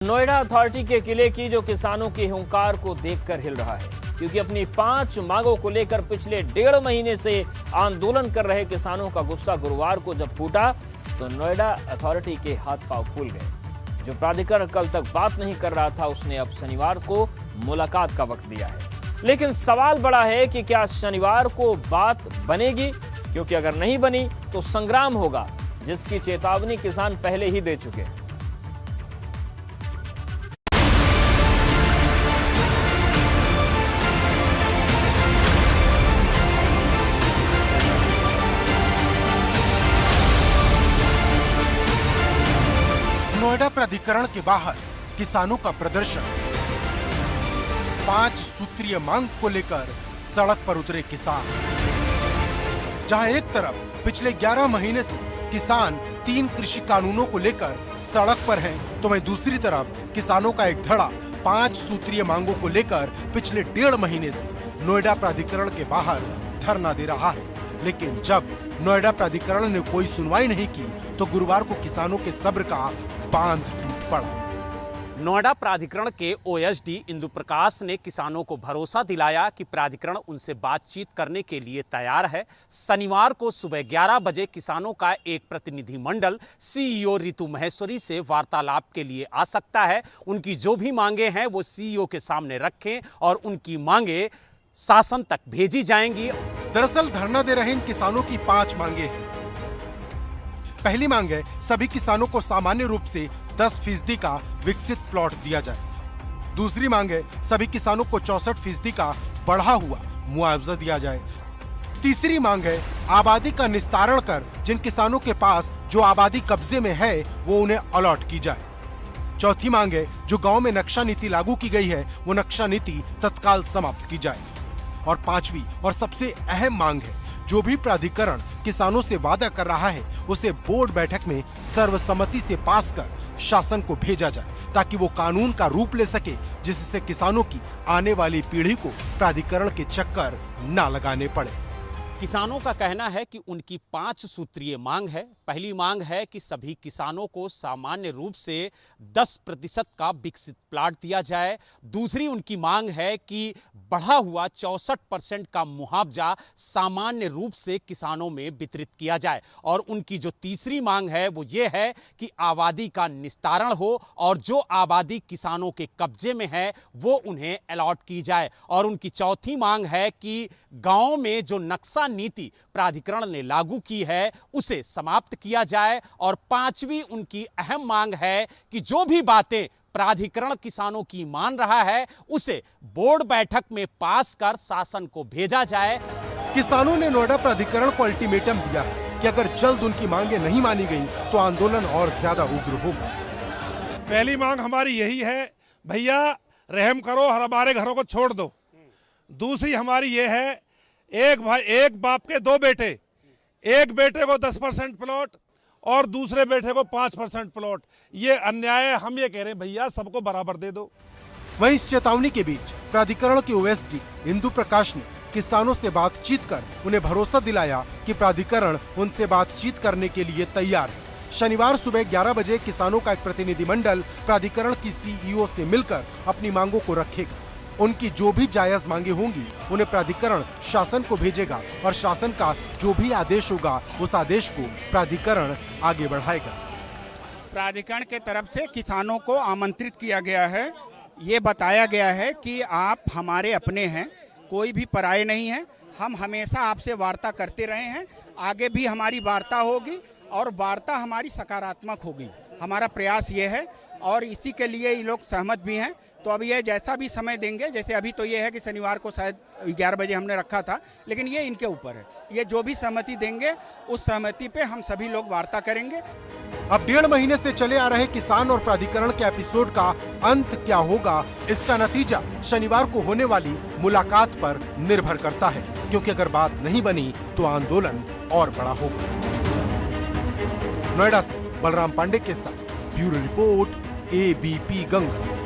Noida authority के किले की जो किसानों के हुंकार को देखकर हिल रहा है, क्योंकि अपनी 5 मांगों को लेकर पिछले 1.5 महीने से आंदोलन कर रहे किसानों का गुस्सा गुरुवार को जब फूटा तो नोएडा अथॉरिटी के हाथ पांव फूल गए। जो प्राधिकरण कल तक बात नहीं कर रहा था, उसने अब शनिवार को मुलाकात का वक्त दिया है। लेकिन सवाल बड़ा है कि क्या शनिवार को बात बनेगी, क्योंकि अगर नहीं बनी तो संग्राम होगा, जिसकी चेतावनी किसान पहले ही दे चुके हैं। नोएडा प्राधिकरण के बाहर किसानों का प्रदर्शन। 5 सूत्रीय मांग को लेकर सड़क पर उतरे किसान। जहां एक तरफ पिछले 11 महीने से किसान 3 कृषि कानूनों को लेकर सड़क पर हैं, तो वहीं दूसरी तरफ किसानों का एक धड़ा 5 सूत्रीय मांगों को लेकर पिछले 1.5 महीने से नोएडा प्राधिकरण के बाहर धरना दे रहा है। लेकिन जब नोएडा प्राधिकरण ने कोई सुनवाई नहीं की तो गुरुवार को किसानों के सब्र का बांध टूट पड़ा। नोएडा प्राधिकरण के ओएसडी इंदु प्रकाश ने किसानों को भरोसा दिलाया कि प्राधिकरण उनसे बातचीत करने के लिए तैयार है। शनिवार को सुबह 11 बजे किसानों का एक प्रतिनिधिमंडल सीईओ रितु महेश्वरी से वार्तालाप के लिए आ सकता है। उनकी जो भी मांगे हैं वो सीईओ के सामने रखें और उनकी मांगे शासन तक भेजी जाएंगी। दरअसल धरना दे रहे इन किसानों की 5 मांगे हैं। पहली मांग है सभी किसानों को सामान्य रूप से 10% का विकसित प्लॉट दिया जाए। दूसरी मांग है सभी किसानों को 64% का बढ़ा हुआ मुआवजा दिया जाए। तीसरी मांग है आबादी का निस्तारण कर जिन किसानों के पास जो आबादी कब्जे में है वो उन्हें अलॉट की जाए। चौथी मांग है जो गांव में नक्शा नीति लागू की गई है वो नक्शा नीति तत्काल समाप्त की जाए। और 5वीं और सबसे अहम मांग है जो भी प्राधिकरण किसानों से वादा कर रहा है उसे बोर्ड बैठक में सर्वसम्मति से पास कर शासन को भेजा जाए, ताकि वो कानून का रूप ले सके, जिससे किसानों की आने वाली पीढ़ी को प्राधिकरण के चक्कर ना लगाने पड़े। किसानों का कहना है कि उनकी 5 सूत्रीय मांग है। पहली मांग है कि सभी किसानों को सामान्य रूप से 10% का विकसित प्लाट दिया जाए। दूसरी उनकी मांग है कि बढ़ा हुआ 64% का मुआवजा सामान्य रूप से किसानों में वितरित किया जाए। और उनकी जो तीसरी मांग है वो ये है कि आबादी का निस्तारण हो और जो आबादी किसानों के कब्जे में है वो उन्हें अलॉट की जाए। और उनकी चौथी मांग है कि गाँव में जो नक्शा नीति प्राधिकरण ने लागू की है उसे समाप्त किया जाए। और 5वीं उनकी अहम मांग है कि जो भी बातें प्राधिकरण किसानों की मान रहा है उसे बोर्ड बैठक में पास कर शासन को भेजा जाए। किसानों ने नोएडा प्राधिकरण को अल्टीमेटम दिया है कि अगर जल्द उनकी मांगे नहीं मानी गई तो आंदोलन और ज्यादा उग्र होगा। पहली मांग हमारी यही है, भैया रहम करो, हमारे घरों को छोड़ दो। दूसरी हमारी ये है, एक बाप के 2 बेटे, एक बेटे को 10% प्लॉट और दूसरे बेटे को 5% प्लॉट। ये अन्याय है। हम ये कह रहे हैं भैया सबको बराबर दे दो। वहीं इस चेतावनी के बीच प्राधिकरण के ओएसडी इंदु प्रकाश ने किसानों से बातचीत कर उन्हें भरोसा दिलाया कि प्राधिकरण उनसे बातचीत करने के लिए तैयार है। शनिवार सुबह 11 बजे किसानों का एक प्रतिनिधिमंडल प्राधिकरण की सीईओ से मिलकर अपनी मांगों को रखेगा। उनकी जो भी जायज मांगे होंगी उन्हें प्राधिकरण शासन को भेजेगा और शासन का जो भी आदेश होगा उस आदेश को प्राधिकरण आगे बढ़ाएगा। प्राधिकरण के तरफ से किसानों को आमंत्रित किया गया है। ये बताया गया है कि आप हमारे अपने हैं, कोई भी पराये नहीं है। हम हमेशा आपसे वार्ता करते रहे हैं, आगे भी हमारी वार्ता होगी और वार्ता हमारी सकारात्मक होगी। हमारा प्रयास ये है और इसी के लिए ये लोग सहमत भी हैं। तो अब ये जैसा भी समय देंगे, जैसे अभी तो ये है कि शनिवार को शायद 11 बजे हमने रखा था, लेकिन ये इनके ऊपर है। ये जो भी सहमति देंगे उस सहमति पे हम सभी लोग वार्ता करेंगे। अब 1.5 महीने से चले आ रहे किसान और प्राधिकरण के एपिसोड का अंत क्या होगा, इसका नतीजा शनिवार को होने वाली मुलाकात पर निर्भर करता है, क्योंकि अगर बात नहीं बनी तो आंदोलन और बड़ा होगा। नोएडा से बलराम पांडे के साथ ब्यूरो रिपोर्ट, एबीपी गंगा।